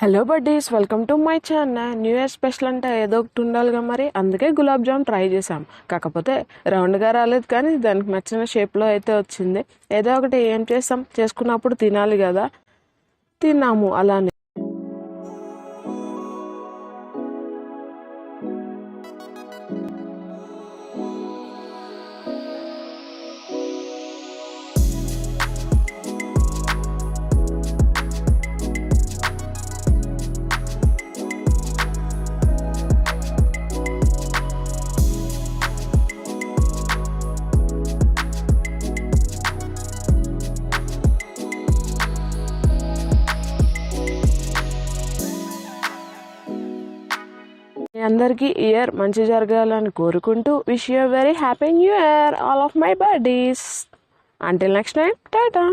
Hello buddies, welcome to my channel. New year special అంటే ఏదో ఒకటి ఉండాలిగా, మరి అందుకే గులాబ్ జామ్ ట్రై చేసాం. కాకపోతే రౌండ్గా రాలేదు, కానీ దానికి నచ్చిన షేప్లో అయితే వచ్చింది. ఏదో ఒకటి ఏం చేస్తాం, చేసుకున్నప్పుడు తినాలి కదా, తిన్నాము అలానే. అందరికీ ఇయర్ మంచి జరగాలని కోరుకుంటూ wish you very happy new year all of my birthdays. Until next time, Tata.